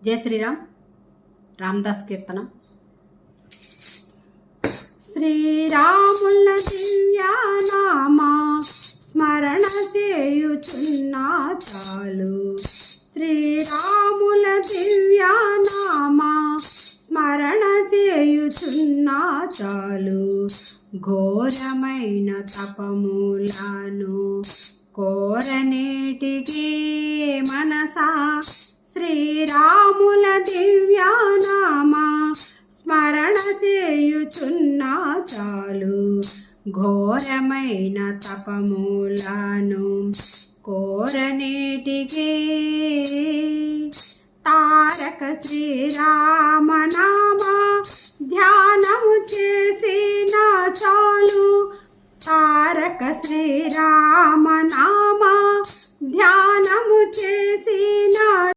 జై శ్రీరామ్. రామదాస్ కీర్తన. శ్రీరాముల దివ్యనామా స్మరణ చేయుచున్నా చాలు. శ్రీరాముల దివ్యనామా స్మరణ చేయుచున్నా చాలు. ఘోరమైన తపములను కోరనేటికి మనసా శ్రీరాముల దివ్యనామా స్మరణ చేయుచున్నా చాలు. ఘోరమైన తపములను కోరనేటికి తారక శ్రీరామనామా ధ్యానము చేసిన చాలు. తారక శ్రీరామనామా ధ్యానము చేసిన